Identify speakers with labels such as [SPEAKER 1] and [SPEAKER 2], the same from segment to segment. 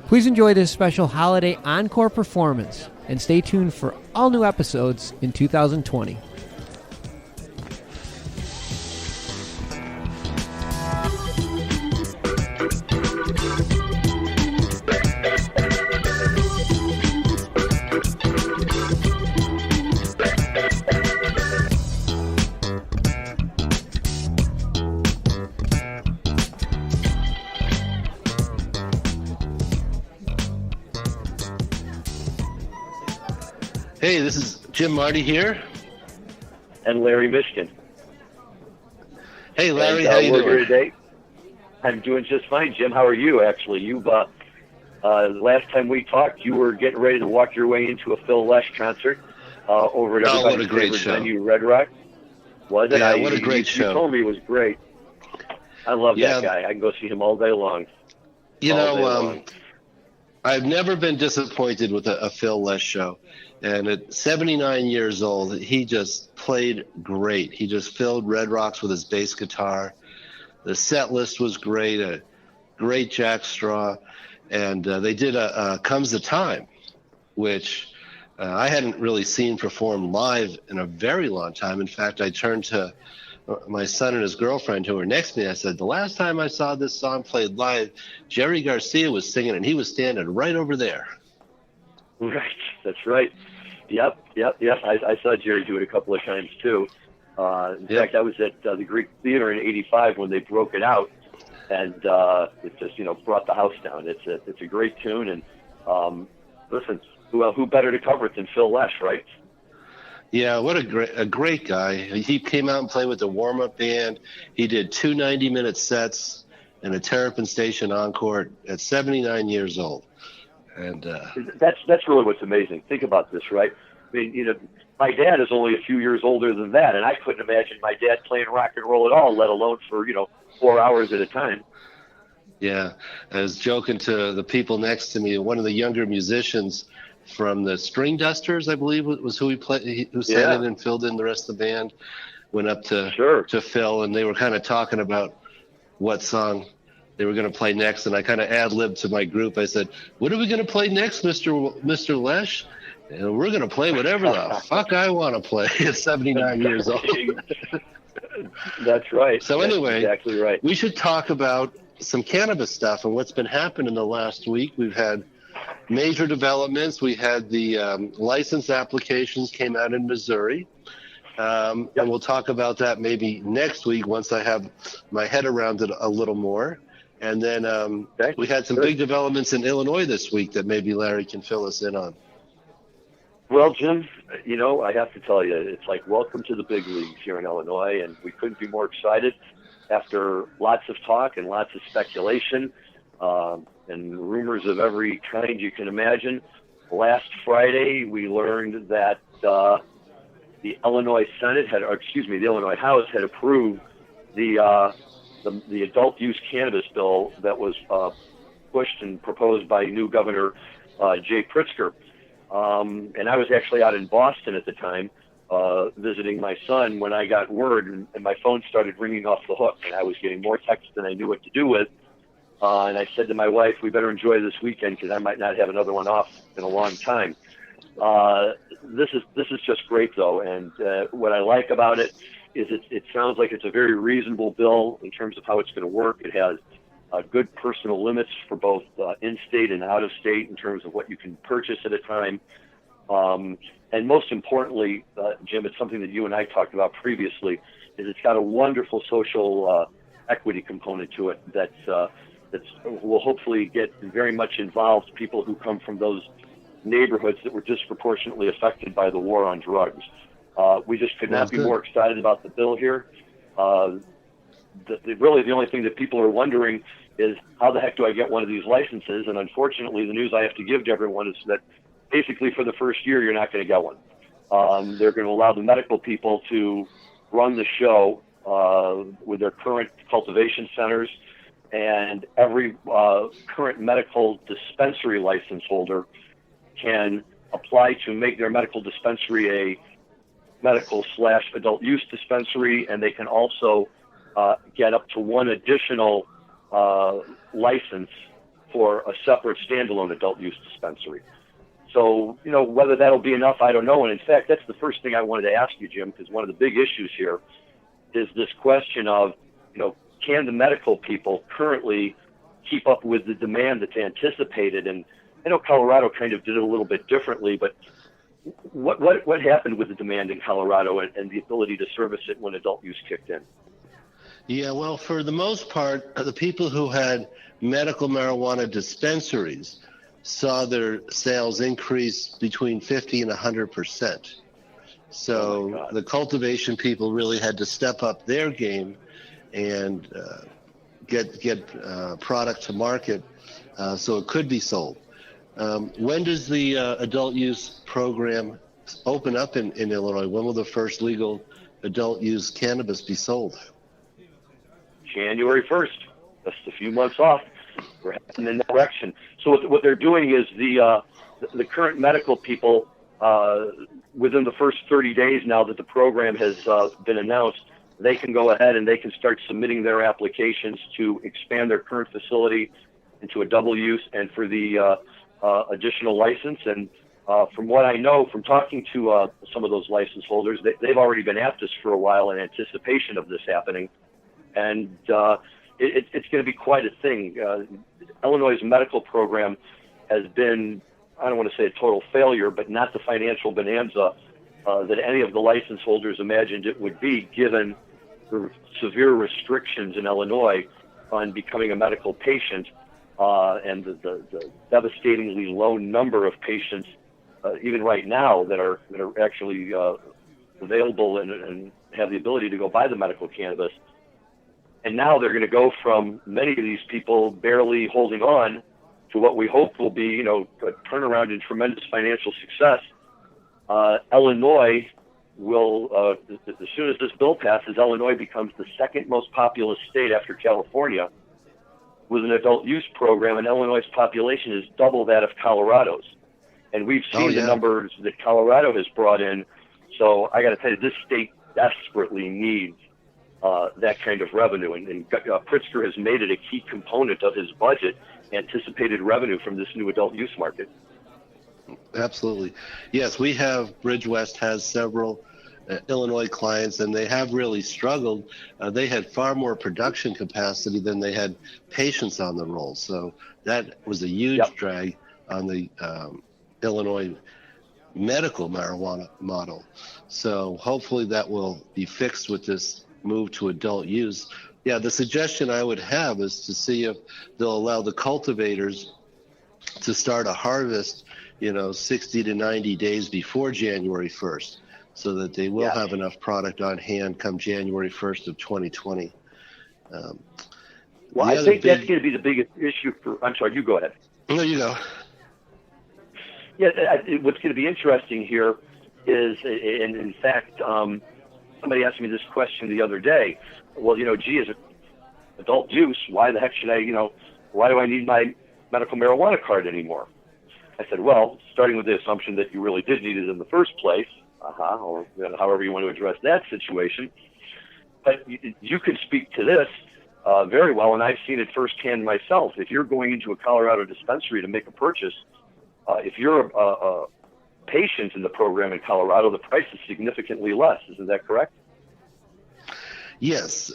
[SPEAKER 1] Please enjoy this special Holiday Encore performance and stay tuned for all new episodes in 2020.
[SPEAKER 2] Hey, this is Jim Marty here.
[SPEAKER 3] And Larry Mishkin.
[SPEAKER 2] Hey, Larry, how you doing?
[SPEAKER 3] Here today. I'm doing just fine, Jim. How are you, actually? Last time we talked, you were getting ready to walk your way into a Phil Lesh concert over at everybody's favorite venue, Red Rocks. Was it?
[SPEAKER 2] Yeah, what a great show.
[SPEAKER 3] You told me it was great. I love that guy. I can go see him all day long.
[SPEAKER 2] I've never been disappointed with a Phil Lesh show. And at 79 years old, he just played great. He just filled Red Rocks with his bass guitar. The set list was great, a great jack straw. And they did a Comes the Time, which I hadn't really seen performed live in a very long time. In fact, I turned to my son and his girlfriend who were next to me. I said, the last time I saw this song played live, Jerry Garcia was singing, and he was standing right over there.
[SPEAKER 3] Right, that's right. Yep. I saw Jerry do it a couple of times too. In fact, I was at the Greek Theater in '85 when they broke it out, and it just brought the house down. It's a great tune, and listen, who better to cover it than Phil Lesh, right?
[SPEAKER 2] Yeah, what a great guy. He came out and played with the warm-up band. He did 2 90-minute sets and a Terrapin Station encore at 79 years old. And
[SPEAKER 3] that's really what's amazing. Think about this, right? I mean, my dad is only a few years older than that, and I couldn't imagine my dad playing rock and roll at all, let alone for 4 hours at a time.
[SPEAKER 2] Yeah, I was joking to the people next to me. One of the younger musicians from the String Dusters, I believe, was who who sang in and filled in the rest of the band. Went up to Phil, and they were kind of talking about what song they were going to play next, and I kind of ad-libbed to my group. I said, what are we going to play next, Mr. Lesh? And we're going to play whatever the fuck I want to play at 79 years old.
[SPEAKER 3] That's right.
[SPEAKER 2] So anyway,
[SPEAKER 3] that's exactly right.
[SPEAKER 2] We should talk about some cannabis stuff and what's been happening in the last week. We've had major developments. We had the license applications came out in Missouri. And we'll talk about that maybe next week once I have my head around it a little more. And then we had some big developments in Illinois this week that maybe Larry can fill us in on.
[SPEAKER 3] Well, Jim, I have to tell you, it's like welcome to the big leagues here in Illinois, and we couldn't be more excited after lots of talk and lots of speculation and rumors of every kind you can imagine. Last Friday, we learned that the Illinois House had approved the adult use cannabis bill that was pushed and proposed by new Governor Jay Pritzker. And I was actually out in Boston at the time visiting my son when I got word, and my phone started ringing off the hook, and I was getting more texts than I knew what to do with. And I said to my wife, we better enjoy this weekend because I might not have another one off in a long time. This is just great, though, and what I like about it is it sounds like it's a very reasonable bill in terms of how it's going to work. It has good personal limits for both in-state and out-of-state in terms of what you can purchase at a time. And most importantly, Jim, it's something that you and I talked about previously, is it's got a wonderful social equity component to it that will hopefully get very much involved people who come from those neighborhoods that were disproportionately affected by the war on drugs. We just could not be more excited about the bill here. Really, the only thing that people are wondering is how the heck do I get one of these licenses? And unfortunately, the news I have to give to everyone is that basically for the first year, you're not going to get one. They're going to allow the medical people to run the show with their current cultivation centers, and every current medical dispensary license holder can apply to make their medical dispensary a medical/adult use dispensary, and they can also get up to one additional license for a separate standalone adult use dispensary. So, whether that'll be enough, I don't know. And in fact, that's the first thing I wanted to ask you, Jim, because one of the big issues here is this question of, can the medical people currently keep up with the demand that's anticipated? And I know Colorado kind of did it a little bit differently, but what happened with the demand in Colorado and the ability to service it when adult use kicked in?
[SPEAKER 2] Yeah, well, for the most part, the people who had medical marijuana dispensaries saw their sales increase between 50 and 100%. So the cultivation people really had to step up their game and get product to market so it could be sold. When does the adult use program open up in Illinois? When will the first legal adult use cannabis be sold?
[SPEAKER 3] January 1st, just a few months off. We're heading in that direction. So what they're doing is the current medical people, within the first 30 days now that the program has been announced, they can go ahead and they can start submitting their applications to expand their current facility into a double use and for the additional license. And from what I know, from talking to some of those license holders, they've already been at this for a while in anticipation of this happening. And it's going to be quite a thing. Illinois' medical program has been, I don't want to say a total failure, but not the financial bonanza that any of the license holders imagined it would be, given the severe restrictions in Illinois on becoming a medical patient and the devastatingly low number of patients, even right now, that are actually available and have the ability to go buy the medical cannabis. And now they're going to go from many of these people barely holding on to what we hope will be, a turnaround in tremendous financial success. Illinois will, as soon as this bill passes, Illinois becomes the second most populous state after California with an adult use program, and Illinois' population is double that of Colorado's. And we've seen the numbers that Colorado has brought in. So I got to tell you, this state desperately needs that kind of revenue, and Pritzker has made it a key component of his budget, anticipated revenue from this new adult use market.
[SPEAKER 2] Absolutely. Yes, we have, Bridge West has several Illinois clients, and they have really struggled. They had far more production capacity than they had patients on the roll. So that was a huge drag on the Illinois medical marijuana model. So hopefully that will be fixed with this move to adult use. Yeah, the suggestion I would have is to see if they'll allow the cultivators to start a harvest, 60 to 90 days before January 1st, so that they will have enough product on hand come January 1st of 2020.
[SPEAKER 3] Well, I think that's going to be the biggest issue for, I'm sorry, you go ahead.
[SPEAKER 2] No, you go.
[SPEAKER 3] Yeah, what's going to be interesting here is, and in fact, somebody asked me this question the other day. Well, gee, as adult use, why the heck should why do I need my medical marijuana card anymore? I said, well, starting with the assumption that you really did need it in the first place, or however you want to address that situation. But you can speak to this very well, and I've seen it firsthand myself. If you're going into a Colorado dispensary to make a purchase, if you're a patient in the program in Colorado, the price is significantly less. Isn't that correct?
[SPEAKER 2] Yes,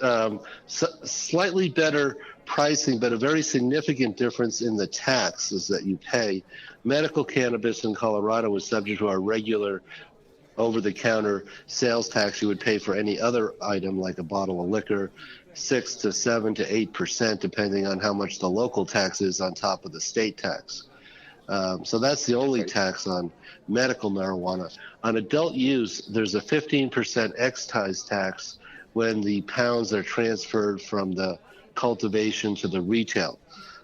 [SPEAKER 2] slightly better pricing, but a very significant difference in the taxes that you pay. Medical cannabis in Colorado is subject to our regular over-the-counter sales tax you would pay for any other item, like a bottle of liquor, 6 to 7 to 8%, depending on how much the local tax is on top of the state tax. So that's the only tax on medical marijuana. On adult use, there's a 15% excise tax when the pounds are transferred from the cultivation to the retail.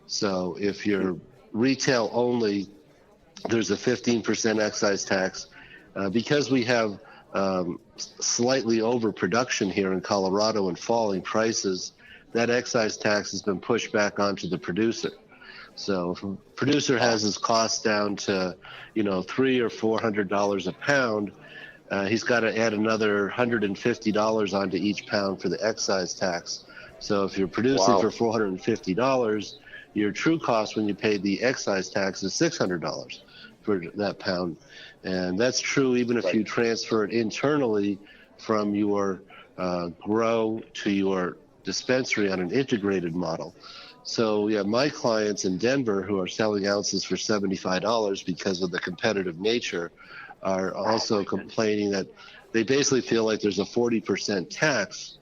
[SPEAKER 2] So if you're retail only, there's a 15% excise tax. Because we have slightly overproduction here in Colorado and falling prices, that excise tax has been pushed back onto the producer. So if a producer has his costs down to, $300 or $400 a pound, he's got to add another $150 onto each pound for the excise tax. So if you're producing for $450, your true cost when you pay the excise tax is $600 for that pound. And that's true even if you transfer it internally from your grow to your dispensary on an integrated model. So yeah, my clients in Denver who are selling ounces for $75 because of the competitive nature are also complaining that they basically feel like there's a 40% tax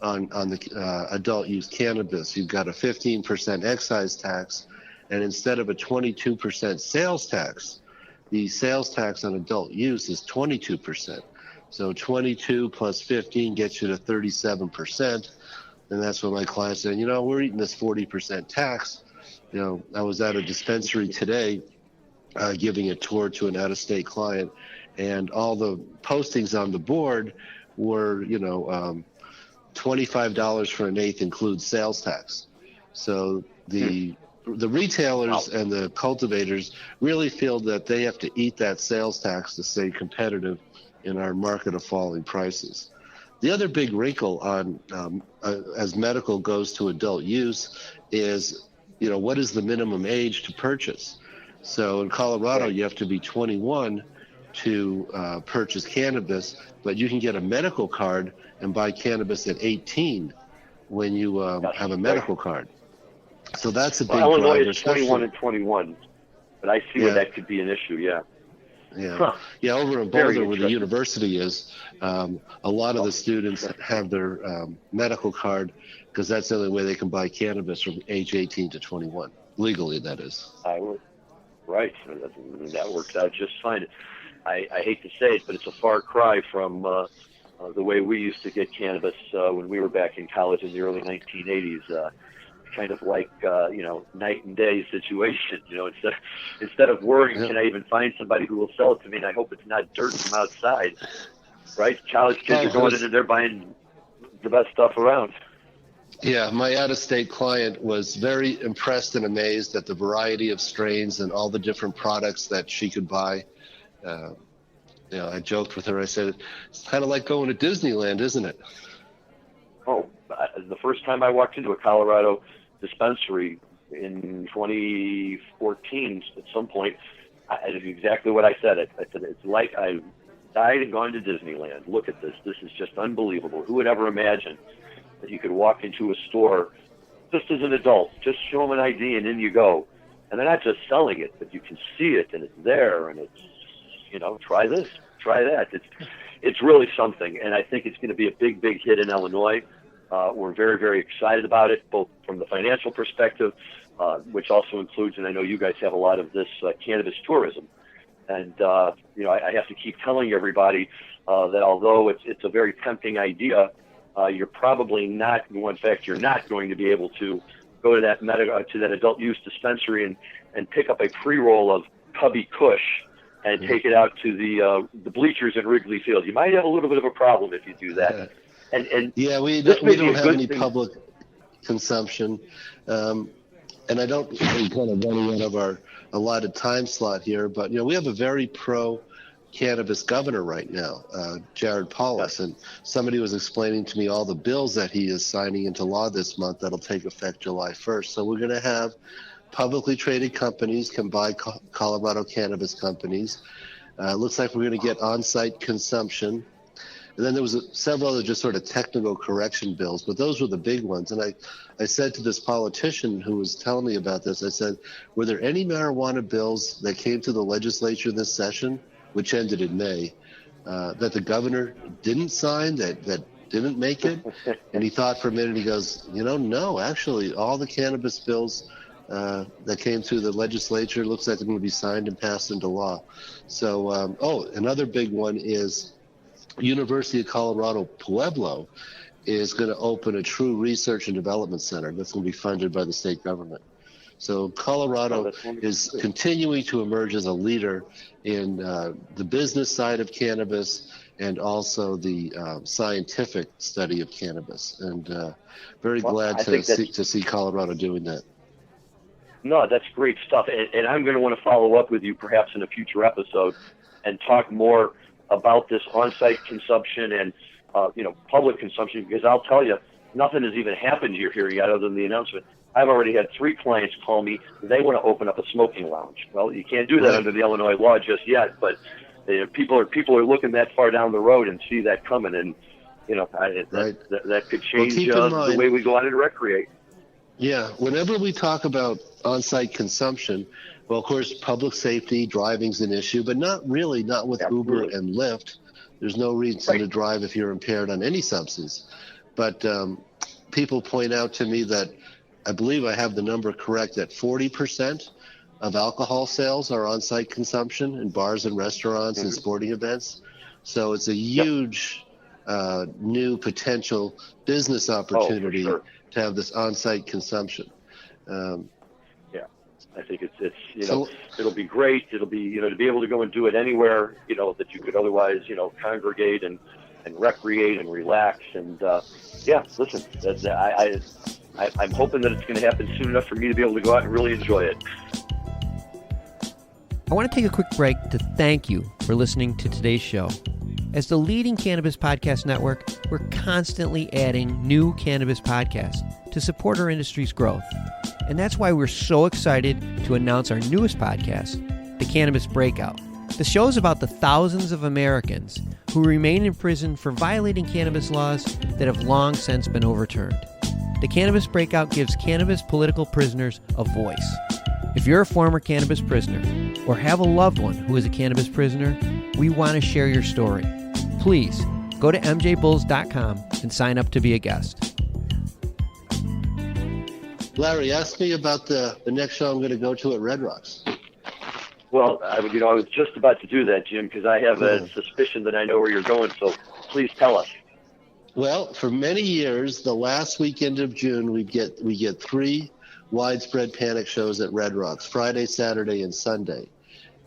[SPEAKER 2] on the adult use cannabis. You've got a 15% excise tax, and instead of a 22% sales tax, the sales tax on adult use is 22%. So 22 plus 15 gets you to 37%. And that's what my client said, we're eating this 40% tax. I was at a dispensary today giving a tour to an out-of-state client, and all the postings on the board were, $25 for an eighth includes sales tax. So the retailers and the cultivators really feel that they have to eat that sales tax to stay competitive in our market of falling prices. The other big wrinkle on as medical goes to adult use is, what is the minimum age to purchase? So in Colorado, you have to be 21 to purchase cannabis, but you can get a medical card and buy cannabis at 18 when you have a medical card. So that's a big
[SPEAKER 3] Illinois
[SPEAKER 2] driver.
[SPEAKER 3] Is 21 and 21, but I see where that could be an issue,
[SPEAKER 2] Yeah, over in Boulder where the university is, a lot of the students have their medical card because that's the only way they can buy cannabis from age 18 to 21, legally that is.
[SPEAKER 3] Right, that works out just fine. I hate to say it, but it's a far cry from the way we used to get cannabis when we were back in college in the early 1980s. Kind of like night and day situation. Instead of worrying, can I even find somebody who will sell it to me? And I hope it's not dirt from outside. Right? College kids are going in there buying the best stuff around.
[SPEAKER 2] Yeah, my out-of-state client was very impressed and amazed at the variety of strains and all the different products that she could buy. I joked with her. I said, "It's kind of like going to Disneyland, isn't it?"
[SPEAKER 3] Oh, the first time I walked into a Colorado dispensary in 2014 at some point, I did exactly what I said. I said, it's like I died and gone to Disneyland. Look at this. This is just unbelievable. Who would ever imagine that you could walk into a store just as an adult, just show them an ID and in you go. And they're not just selling it, but you can see it and it's there and it's, try this, try that. It's really something. And I think it's going to be a big, big hit in Illinois. We're very, very excited about it, both from the financial perspective, which also includes, and I know you guys have a lot of this cannabis tourism. And, I have to keep telling everybody that although it's a very tempting idea, you're probably not, in fact, you're not going to be able to go to that adult use dispensary and pick up a pre-roll of Cubby Kush and take it out to the bleachers in Wrigley Field. You might have a little bit of a problem if you do that. And
[SPEAKER 2] we don't have any public consumption, and I don't kind of running out of our allotted time slot here, but we have a very pro cannabis governor right now, Jared Polis, and somebody was explaining to me all the bills that he is signing into law this month that'll take effect July 1st. So we're going to have publicly traded companies can buy Colorado cannabis companies. It looks like we're going to get on-site consumption. And then there was several other just sort of technical correction bills, but those were the big ones. And I said to this politician who was telling me about this, I said, were there any marijuana bills that came to the legislature this session, which ended in May, that the governor didn't sign, that didn't make it? And he thought for a minute, he goes, no, actually, all the cannabis bills that came through the legislature looks like they're going to be signed and passed into law. So, another big one is University of Colorado Pueblo is going to open a true research and development center that's going to be funded by the state government. So Colorado is continuing to emerge as a leader in the business side of cannabis and also the scientific study of cannabis. And very glad to see Colorado doing that.
[SPEAKER 3] No, that's great stuff. And I'm going to want to follow up with you perhaps in a future episode and talk more about this on-site consumption and, public consumption, because I'll tell you, nothing has even happened here yet other than the announcement. I've already had 3 clients call me. They want to open up a smoking lounge. Well, you can't do that under the Illinois law just yet, but people are looking that far down the road and see that coming, and that could change the way we go out and recreate.
[SPEAKER 2] Yeah, whenever we talk about on-site consumption, well, of course, public safety, driving's an issue, but not with Uber and Lyft. There's no reason to drive if you're impaired on any substance. But people point out to me that, I believe I have the number correct, that 40% of alcohol sales are on-site consumption in bars and restaurants and sporting events. So it's a huge new potential business opportunity to have this on-site consumption.
[SPEAKER 3] I think it's it'll be great. It'll be, to be able to go and do it anywhere, that you could otherwise, congregate and recreate and relax. And listen, I'm hoping that it's going to happen soon enough for me to be able to go out and really enjoy it.
[SPEAKER 1] I want to take a quick break to thank you for listening to today's show. As the leading cannabis podcast network, we're constantly adding new cannabis podcasts to support our industry's growth. And that's why we're so excited to announce our newest podcast, The Cannabis Breakout. The show is about the thousands of Americans who remain in prison for violating cannabis laws that have long since been overturned. The Cannabis Breakout gives cannabis political prisoners a voice. If you're a former cannabis prisoner or have a loved one who is a cannabis prisoner, we want to share your story. Please go to MJBulls.com and sign up to be a guest.
[SPEAKER 2] Larry, ask me about the next show I'm going to go to at Red Rocks.
[SPEAKER 3] Well, I was just about to do that, Jim, because I have a suspicion that I know where you're going. So please tell us.
[SPEAKER 2] Well, for many years, the last weekend of June, we get 3 widespread panic shows at Red Rocks: Friday, Saturday, and Sunday.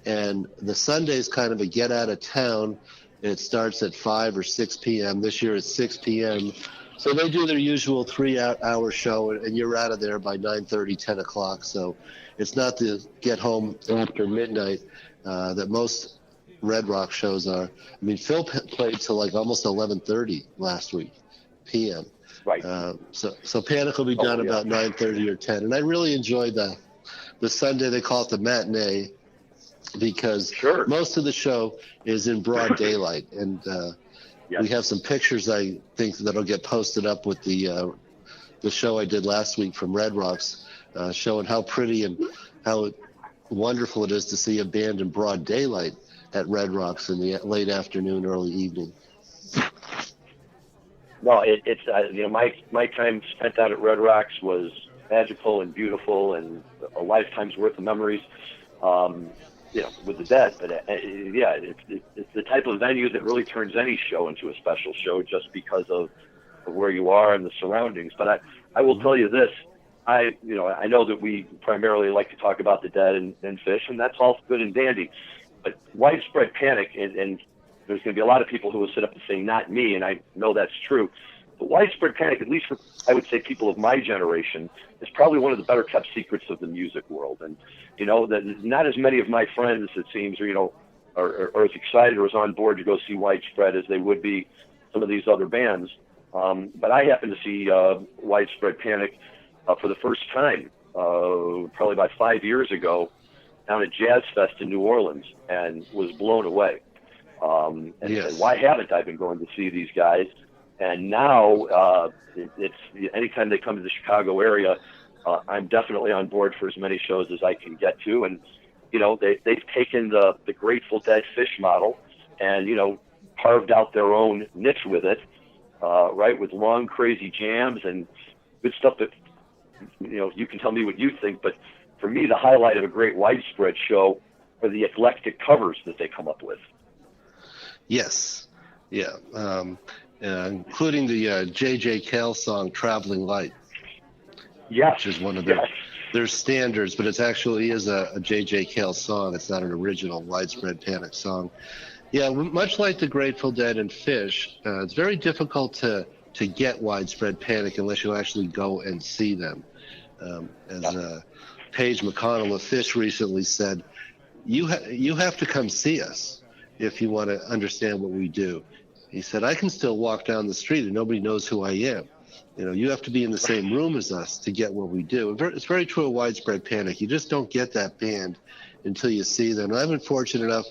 [SPEAKER 2] And the Sunday is kind of a get out of town. It starts at 5 or 6 p.m. This year it's 6 p.m. So they do their usual 3-hour show, and you're out of there by 9:30, 10 o'clock. So it's not the get home after midnight that most Red Rock shows are. I mean, Phil played till like almost 11:30 last week, p.m.
[SPEAKER 3] Right.
[SPEAKER 2] So Panic will be done about 9:30 or 10. And I really enjoyed the Sunday. They call it the matinee because most of the show is in broad daylight. And we have some pictures, I think, that'll get posted up with the show I did last week from Red Rocks, showing how pretty and how wonderful it is to see a band in broad daylight at Red Rocks in the late afternoon, early evening.
[SPEAKER 3] No, it's my time spent out at Red Rocks was magical and beautiful and a lifetime's worth of memories, with the dead. But it's the type of venue that really turns any show into a special show just because of where you are and the surroundings. But I will tell you this. I know that we primarily like to talk about the dead and fish, and that's all good and dandy. But widespread panic, and there's going to be a lot of people who will sit up and say, not me, and I know that's true. But widespread panic, at least for, I would say, people of my generation, is probably one of the better kept secrets of the music world. And, that not as many of my friends, it seems, are as excited or as on board to go see Widespread as they would be some of these other bands. But I happened to see Widespread Panic for the first time, probably about 5 years ago, down at Jazz Fest in New Orleans, and was blown away. And why haven't I been going to see these guys? And now it's anytime they come to the Chicago area, I'm definitely on board for as many shows as I can get to. And they've taken the Grateful Dead Fish model and carved out their own niche with it, right? With long, crazy jams and good stuff that you can tell me what you think, but for me, the highlight of a great Widespread show are the eclectic covers that they come up with.
[SPEAKER 2] Yes. Yeah. Including the J.J. Cale song, Traveling Light.
[SPEAKER 3] Yes.
[SPEAKER 2] Which is one of their standards, but it actually is a J.J. Cale song. It's not an original Widespread Panic song. Yeah, much like the Grateful Dead and Fish, it's very difficult to get Widespread Panic unless you actually go and see them. Paige McConnell of Fish recently said, you have to come see us if you want to understand what we do. He said, I can still walk down the street and nobody knows who I am. You have to be in the same room as us to get what we do. It's very true of Widespread Panic. You just don't get that band until you see them. And I've been fortunate enough.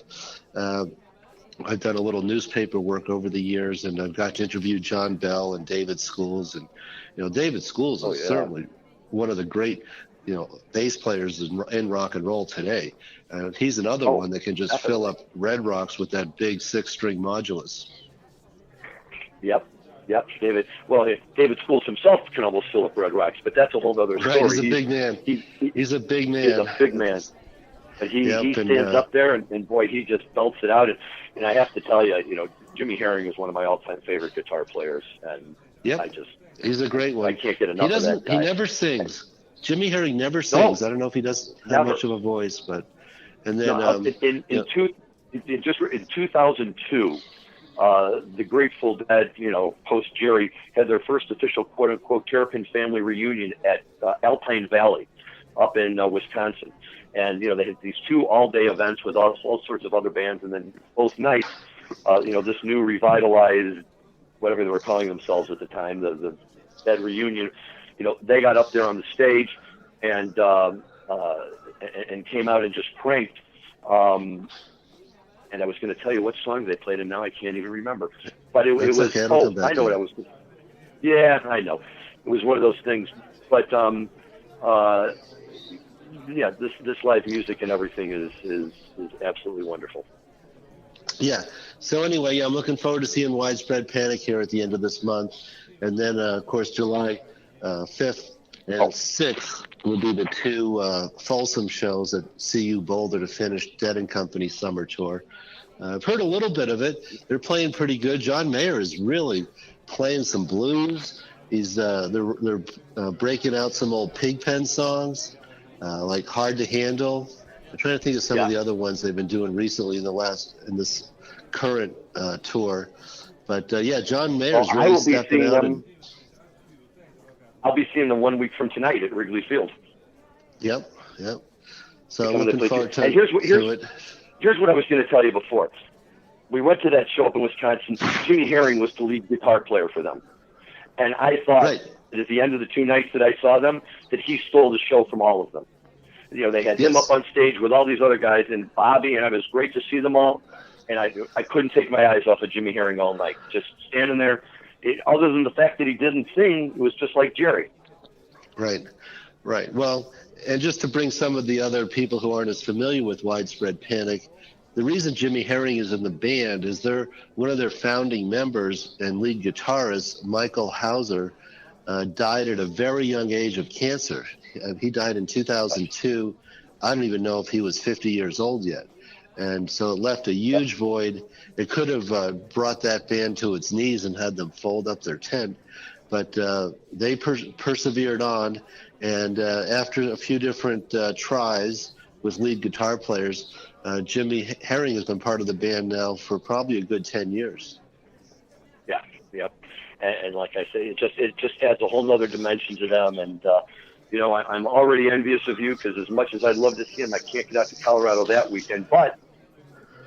[SPEAKER 2] I've done a little newspaper work over the years, and I've got to interview John Bell and David Schools. And David Schools is certainly one of the great bass players in rock and roll today. He's another one that can just fill up Red Rocks with that big 6-string modulus.
[SPEAKER 3] Yep, David. Well, David Schools himself can almost fill up Red Rocks, but that's a whole other story.
[SPEAKER 2] Right, he's a big man. He's a big man.
[SPEAKER 3] He's a big man. And he stands up there, and boy, he just belts it out. And I have to tell you, Jimmy Herring is one of my all-time favorite guitar players. And
[SPEAKER 2] he's a great one.
[SPEAKER 3] I can't get enough of that guy.
[SPEAKER 2] He never sings. Jimmy Herring never sings. I don't know if he does have much of a voice, but in
[SPEAKER 3] 2002, the Grateful Dead, post Jerry, had their first official quote unquote Terrapin family reunion at Alpine Valley, up in Wisconsin, and they had these 2 all-day events with all sorts of other bands, and then both nights, this new revitalized, whatever they were calling themselves at the time, the Dead reunion. They got up there on the stage and came out and just cranked. And I was going to tell you what song they played, and now I can't even remember. But it was. I know what I was. Yeah, I know. It was one of those things. But this live music and everything is absolutely wonderful.
[SPEAKER 2] Yeah. So anyway, I'm looking forward to seeing Widespread Panic here at the end of this month, and then of course July 5th and 6th will be the 2 Folsom shows at CU Boulder to finish Dead & Company summer tour. I've heard a little bit of it. They're playing pretty good. John Mayer is really playing some blues. They're breaking out some old Pigpen songs, like Hard to Handle. I'm trying to think of some of the other ones they've been doing recently in this current tour. But John Mayer's really stepping out.
[SPEAKER 3] I'll be seeing them 1 week from tonight at Wrigley Field.
[SPEAKER 2] Yep. So I'm looking forward to it.
[SPEAKER 3] Here's what I was going to tell you before. We went to that show up in Wisconsin. Jimmy Herring was the lead guitar player for them. And I thought that at the end of the 2 nights that I saw them, that he stole the show from all of them. They had him up on stage with all these other guys and Bobby, and it was great to see them all. And I couldn't take my eyes off of Jimmy Herring all night. Just standing there. Other than the fact that he didn't sing, it was just like Jerry. Right.
[SPEAKER 2] Well, and just to bring some of the other people who aren't as familiar with Widespread Panic, the reason Jimmy Herring is in the band is one of their founding members and lead guitarist, Michael Hauser, died at a very young age of cancer. He died in 2002. I don't even know if he was 50 years old yet. And so it left a huge void. It could have brought that band to its knees and had them fold up their tent. But they persevered on. And after a few different tries with lead guitar players, Jimmy Herring has been part of the band now for probably a good 10 years.
[SPEAKER 3] Yep. And like I say, it just adds a whole other dimension to them. And, I'm already envious of you because as much as I'd love to see him, I can't get out to Colorado that weekend. But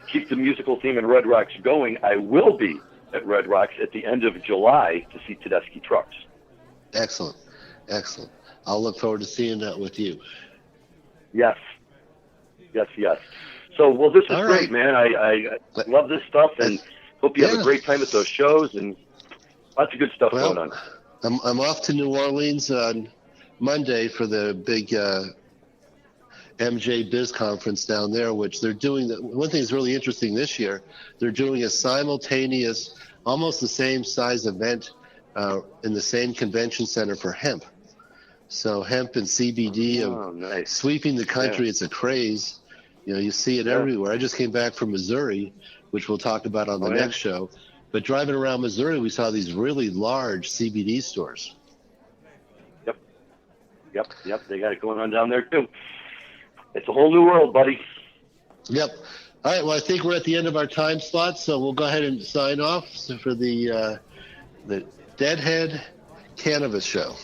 [SPEAKER 3] keep the musical theme in Red Rocks going. I will be at Red Rocks at the end of July to see Tedeschi Trucks.
[SPEAKER 2] Excellent. I'll look forward to seeing that with you.
[SPEAKER 3] Yes. So, well, this is great, man. I love this stuff and hope you have a great time at those shows and lots of good stuff going on.
[SPEAKER 2] I'm off to New Orleans on Monday for the big MJBulls conference down there, which they're doing. One thing that's really interesting this year, they're doing a simultaneous, almost the same size event in the same convention center for hemp. So hemp and CBD
[SPEAKER 3] nice.
[SPEAKER 2] Sweeping the country. Yeah. It's a craze. You see it everywhere. I just came back from Missouri, which we'll talk about on the next show. But driving around Missouri, we saw these really large CBD stores.
[SPEAKER 3] Yep. They got it going on down there, too. It's a whole new world, buddy.
[SPEAKER 2] Yep. All right, well, I think we're at the end of our time slot, so we'll go ahead and sign off for the Deadhead Cannabis Show.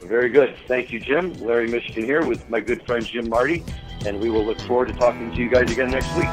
[SPEAKER 3] Very good. Thank you, Jim. Larry Mishkin here with my good friend Jim Marty, and we will look forward to talking to you guys again next week.